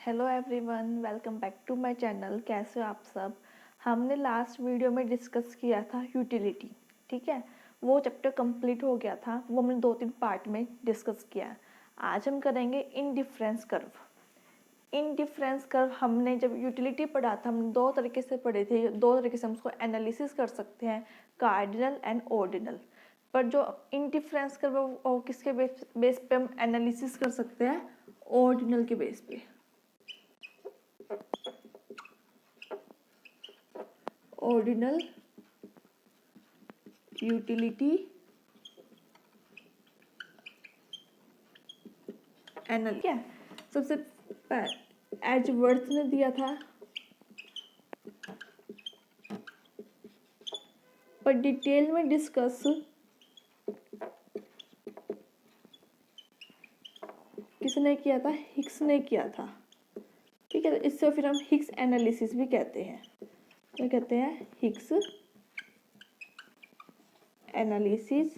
Hello everyone, welcome back to my channel. कैसे हो आप सब। हमने लास्ट वीडियो में डिस्कस किया था यूटिलिटी, ठीक है। वो चैप्टर कंप्लीट हो गया था, वो हमने 2-3 पार्ट में डिस्कस किया। आज हम करेंगे इनडिफरेंस कर्व। इनडिफरेंस कर्व हमने जब यूटिलिटी पढ़ा था, हमने 2 तरीके से पढ़े थे। 2 तरीके से हम उसको एनालिसिस कर सकते हैं, कार्डिनल एंड ऑर्डिनल। पर जो इनडिफरेंस कर्व वो किसके बेस पे हम एनालिसिस कर सकते हैं, ऑर्डिनल के बेस पे। ऑर्डिनल यूटिलिटी एनालिसिस क्या है। सबसे एजवर्थ ने दिया था, पर डिटेल में डिस्कस किसने किया था, हिक्स ने किया था, ठीक है। तो इससे फिर हम हिक्स एनालिसिस भी कहते हैं। क्या कहते हैं? Hicks analysis.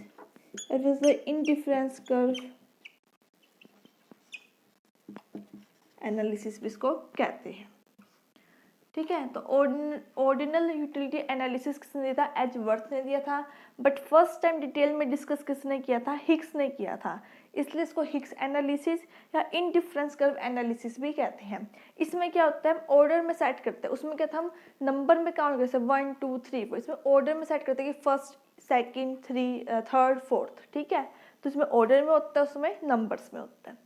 और फिर इनडिफरेंस कर्व एनालिसिस भी इसको कहते हैं, ठीक है। तो ऑर्डिनल यूटिलिटी एनालिसिस किसने दिया था? एजवर्थ ने दिया था। बट फर्स्ट टाइम डिटेल में डिस्कस किसने किया था? हिक्स ने किया था। इसलिए इसको हिक्स एनालिसिस या इनडिफरेंस कर्व एनालिसिस भी कहते हैं। इसमें क्या होता है, हम ऑर्डर में सेट करते हैं। उसमें क्या था, हम नंबर में काउंट करते हैं 1 2 3 4। इसमें ऑर्डर में सेट करते हैं कि फर्स्ट, सेकेंड, थर्ड, फोर्थ, ठीक है। तो इसमें ऑर्डर में होता है, उसमें नंबर्स में होता है।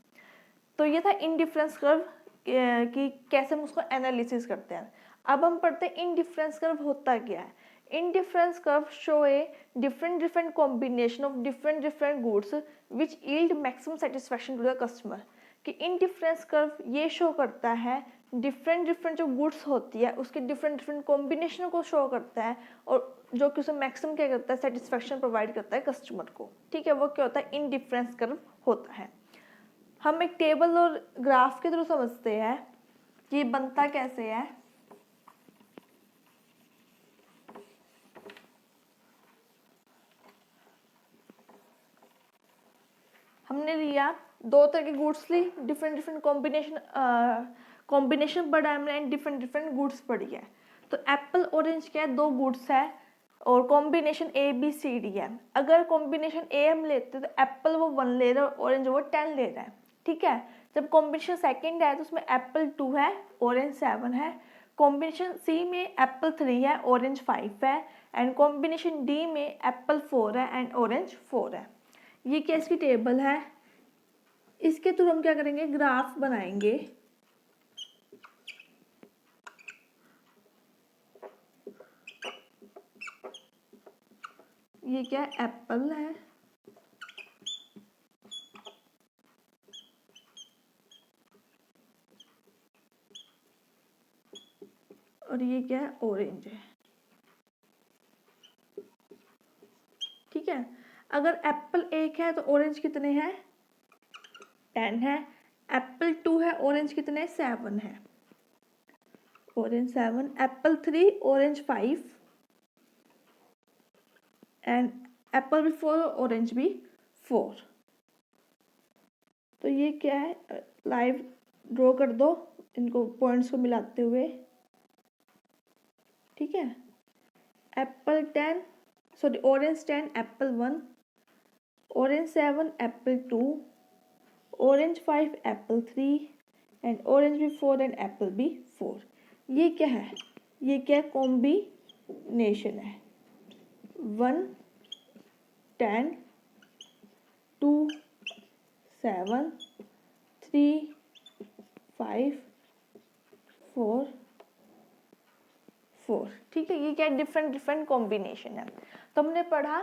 तो ये था इनडिफरेंस कर्व कि कैसे हम उसको एनालिसिस करते हैं। अब हम पढ़ते हैं इनडिफरेंस कर्व होता क्या है। Indifference curve show a different combination of different goods which yield maximum satisfaction to the customer. कि इनडिफरेंस कर्व ये शो करता है डिफरेंट जो गुड्स होती है उसके डिफरेंट कॉम्बिनेशन को शो करता है, और जो कि उसे मैक्सिमम क्या करता है, सेटिस्फैक्शन प्रोवाइड करता है कस्टमर को, ठीक है। वो क्या होता है, इनडिफरेंस कर्व होता है। हम एक टेबल और ग्राफ के थ्रू समझते हैं कि ये बनता कैसे है। हमने लिया 2 तरह के गुड्स ली, डिफरेंट कॉम्बिनेशन पढ़ा हमने एंड डिफरेंट गुड्स पढ़ी है। तो एप्पल ऑरेंज क्या है, 2 गुड्स है और combination A B C D है। अगर कॉम्बिनेशन ए हम लेते हैं तो एप्पल वो 1 ले रहा है और ऑरेंज वो 10 ले रहा है, ठीक है। जब कॉम्बिनेशन सेकंड है तो उसमें एप्पल 2 है, ऑरेंज 7 है। कॉम्बिनेशन सी में एप्पल 3 है, ऑरेंज 5 है। एंड कॉम्बिनेशन डी में एप्पल 4 है एंड ऑरेंज 4 है। ये क्या इसकी टेबल है। इसके थ्रू हम क्या करेंगे, ग्राफ बनाएंगे। ये क्या है, एप्पल है, और ये क्या है, ऑरेंज है, ठीक है। अगर एप्पल 1 है तो ऑरेंज कितने हैं, 10 है। एप्पल 2 है, ऑरेंज कितने, 7 है, orange 7। Apple 3, orange 5 and Apple भी 4, ऑरेंज भी 4। तो ये क्या है, लाइव ड्रॉ कर दो इनको पॉइंट्स को मिलाते हुए, ठीक है। Apple 10, sorry orange 10 Apple 1, orange 7 Apple 2, orange 5 Apple 3 and orange भी 4 एंड एप्पल भी 4। ये क्या है, ये क्या कॉम्बिनेशन है, 1 10 2 7 3 5 4 4, ठीक है। ये क्या डिफरेंट कॉम्बिनेशन है। तो हमने पढ़ा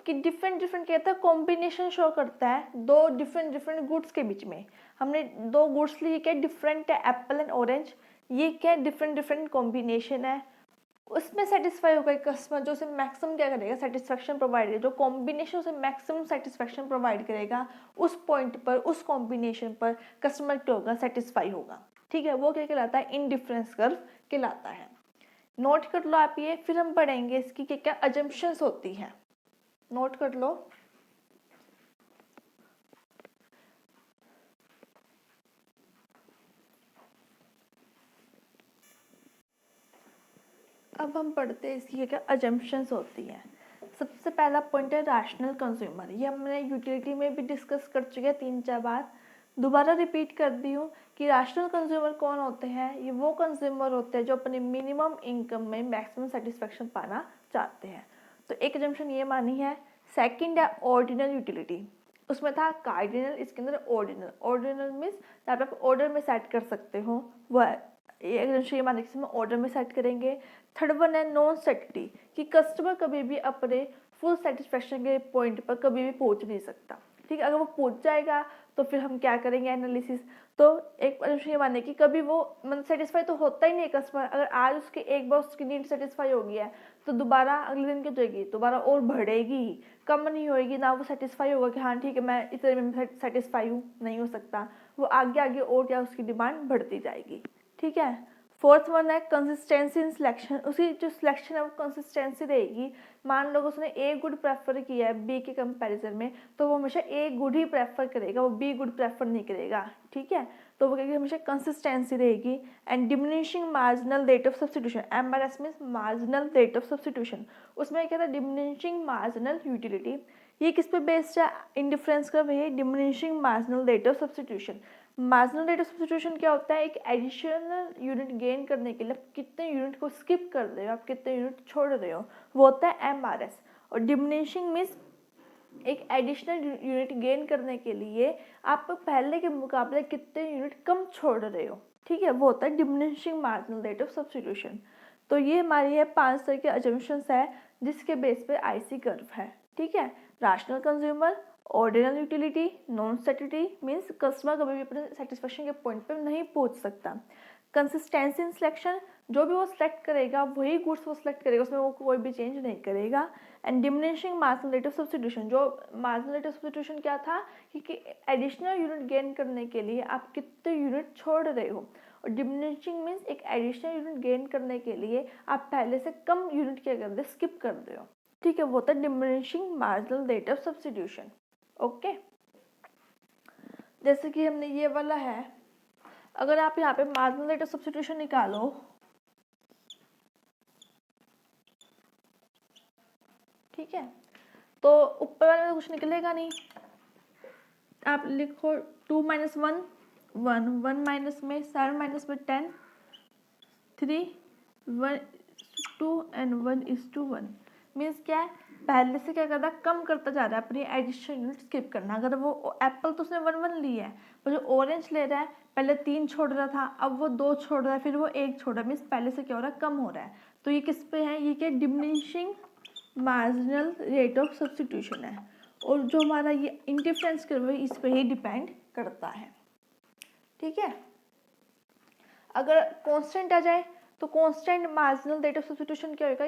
कि डिफरेंट कहता है कॉम्बिनेशन शो करता है 2 डिफरेंट गुड्स के बीच में। हमने 2 गुड्स लिए, क्या डिफरेंट है, एप्पल एंड ऑरेंज। ये क्या डिफरेंट कॉम्बिनेशन है, उसमें सेटिस्फाई होगा कस्टमर, जो उसे मैक्सिमम क्या करेगा, सेटिस्फैक्शन प्रोवाइड करेगा। जो कॉम्बिनेशन उसे मैक्सिमम सेटिस्फैक्शन प्रोवाइड करेगा, उस पॉइंट पर, उस कॉम्बिनेशन पर कस्टमर क्या होगा, सेटिस्फाई होगा, ठीक है। वो क्या कहलाता है, इनडिफरेंस कर्व कहलाता है। नोट कर लो आप ये, फिर हम पढ़ेंगे इसकी क्या क्या अजम्पशंस होती हैं। नोट कर लो। अब हम पढ़ते हैं इसकी क्या अजम्पशंस होती हैं। सबसे पहला पॉइंट है रैशनल कंज्यूमर। ये हमने यूटिलिटी में भी डिस्कस कर चुके हैं 3-4 बार। दोबारा रिपीट कर दी हूँ कि रैशनल कंज्यूमर कौन होते हैं। ये वो कंज्यूमर होते हैं जो अपने मिनिमम इनकम में मैक्सिमम सेटिस्फेक्शन पाना चाहते हैं। तो एक एजम्पशन ये मानी है। सेकंड है ऑर्डिनल यूटिलिटी। उसमें था कार्डिनल, इसके अंदर ऑर्डिनल। ऑर्डिनल मीन्स जहाँ पे आप ऑर्डर में सेट कर सकते हो वो है। ये माने कि ऑर्डर में सेट करेंगे। थर्ड वन है नॉन सेटिटी, कि कस्टमर कभी भी अपने फुल सेटिस्फेक्शन के पॉइंट पर कभी भी पहुंच नहीं सकता। ठीक है, अगर वो पहुंच जाएगा तो फिर हम क्या करेंगे एनालिसिस। तो एक ये माने कि कभी वो मतलब सेटिस्फाई तो होता ही नहीं है कस्टमर। अगर आज उसके एक बार उसकी नीड सेटिस्फाई हो गया है तो दोबारा अगले दिन क्या जाएगी, दोबारा और बढ़ेगी, कम नहीं होएगी। ना वो सेटिस्फाई होगा कि हाँ ठीक है मैं इतने में सेटिस्फाई हूँ, नहीं हो सकता। वो आगे आगे और क्या उसकी डिमांड बढ़ती जाएगी। ठीक है। फोर्थ वन है कंसिस्टेंसी इन सिलेक्शन। उसकी जो सिलेक्शन है वो कंसिस्टेंसी रहेगी। मान लो उसने ए गुड प्रेफर किया है बी के कंपैरिजन में, तो वो हमेशा ए गुड ही प्रेफर करेगा, वो बी गुड प्रेफर नहीं करेगा। ठीक है, तो वो कहेगी हमेशा कंसिस्टेंसी रहेगी। And diminishing marginal rate of substitution, MRS means marginal rate of substitution. उसमें क्या था डिमिनिशिंग मार्जिनल यूटिलिटी। ये किस पे बेस्ड है, इंडिफरेंस का वही diminishing marginal rate of substitution. Marginal rate of substitution क्या होता है, एक एडिशनल यूनिट गेन करने के लिए आप कितने यूनिट को स्किप कर रहे हो, आप कितने यूनिट छोड़ रहे हो, वो होता है MRS। और डिमिनिशिंग मीन्स एक एडिशनल यूनिट गेन करने के लिए आप पहले के मुकाबले कितने यूनिट कम छोड़ रहे हो। ठीक है, वो होता है diminishing marginal rate of substitution. तो ये हमारी है 5 तरह के अजम्पशंस है जिसके बेस पे IC कर्व है। ठीक है, rational consumer, ordinal utility, non satisfactory means customer कभी भी अपने सेटिस्फेक्शन के पॉइंट पर नहीं पहुंच सकता। कंसिस्टेंसी इन सिलेक्शन, जो भी वो सिलेक्ट करेगा वही गुड्स वो सिलेक्ट करेगा, उसमें वो कोई भी चेंज नहीं करेगा। And diminishing marginal rate of substitution, जो मार्जिनल रेट ऑफ सब्स्टिट्यूशन क्या था कि एडिशनल यूनिट गेन करने के लिए आप कितने यूनिट छोड़ रहे हो। और डिमिनिशिंग मीन्स एक एडिशनल यूनिट गेन करने के लिए आप पहले से कम यूनिट क्या कर रहे हो, स्किप कर रहे हो। ठीक है, वो होता है diminishing marginal rate of substitution. Okay, जैसे कि हमने ये वाला है, अगर आप यहाँ पे मार्जिनल रेट ऑफ सब्स्टिट्यूशन निकालो, ठीक है, तो ऊपर वाले में कुछ निकलेगा नहीं। आप लिखो 2 - 1 1 1 माइनस में 7 माइनस में 10 3 1 2 एंड 1:1 मीन्स क्या है, पहले से क्या करता है कम करता जा रहा है, अपनी एडिशनल यूनिट स्किप करना। अगर वो एप्पल तो उसने 1 लिया है, पर जो ऑरेंज ले रहा है पहले 3 छोड़ रहा था, अब वो 2 छोड़ रहा है, फिर वो 1 छोड़ रहा है, मीन्स पहले से क्या हो रहा है, कम हो रहा है। तो ये किस पे है, ये क्या diminishing marginal rate of substitution है। और जो हमारा ये इंडिफरेंस कर्व है इस पे ही डिपेंड करता है। ठीक है, अगर कांस्टेंट आ जाए तो constant marginal rate of substitution क्या होगा,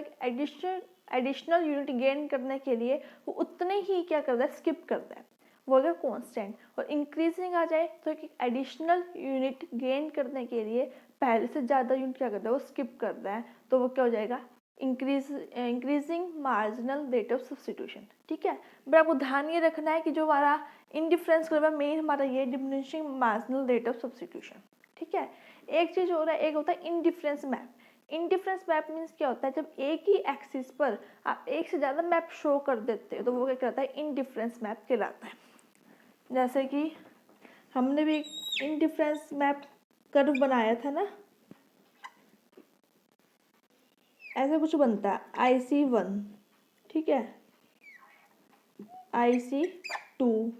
एडिशनल यूनिट गेन करने के लिए वो उतने ही क्या करता है, स्किप करता है, वो होगा कांस्टेंट। और इंक्रीजिंग आ जाए तो एक एडिशनल यूनिट गेन करने के लिए पहले से ज़्यादा यूनिट क्या करता है, वो स्किप करता है, तो वो क्या हो जाएगा, increasing marginal rate of substitution. ठीक है, बट आपको ध्यान ये रखना है कि जो हमारा इंडिफरेंस कर्व है मेन हमारा ये diminishing marginal rate of substitution. ठीक है, एक चीज़ हो रहा है, एक होता है indifference map. Indifference map means क्या होता है, जब एक ही एक्सिस पर आप एक से ज़्यादा मैप शो कर देते हो तो वो क्या कहलाता है, इंडिफरेंस मैप कहलाता है। जैसे कि हमने भी इंडिफरेंस मैप कर्व बनाया था ना, ऐसा कुछ बनता है IC1, ठीक है, IC2,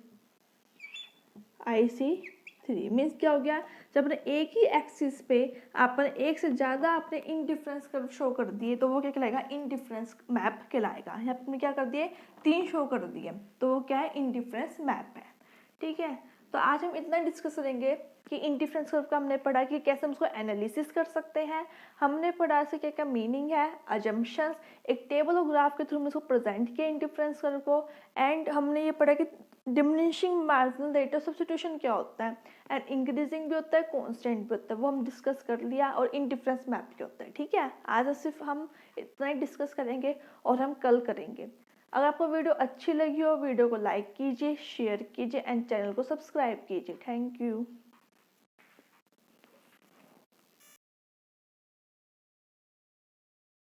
IC3 मीन्स क्या हो गया, जब अपने एक ही एक्सिस पे आपने एक से ज़्यादा अपने इंडिफरेंस कर्व शो कर दिए तो वो क्या कहलाएगा, इंडिफरेंस मैप कहलाएगा। यहाँ पे क्या कर दिए, 3 शो कर दिए तो वो क्या है, इंडिफरेंस मैप है। ठीक है, तो आज हम इतना डिस्कस करेंगे कि इंडिफरेंस कर्व का हमने पढ़ा कि कैसे हम उसको एनालिसिस कर सकते हैं, हमने पढ़ा से क्या क्या मीनिंग है, अजम्पशंस, एक टेबल और ग्राफ के थ्रू हमने उसको प्रेजेंट किया इंडिफरेंस कर्व को, एंड हमने ये पढ़ा कि diminishing marginal rate of substitution क्या होता है, एंड इंक्रीजिंग भी होता है, कांस्टेंट भी होता है, वो हम डिस्कस कर लिया, और इंडिफरेंस मैप क्या होता है। ठीक है, आज सिर्फ हम इतना ही डिस्कस करेंगे और हम कल करेंगे। अगर आपको वीडियो अच्छी लगी हो वीडियो को लाइक कीजिए, शेयर कीजिए एंड चैनल को सब्सक्राइब कीजिए। Thank you.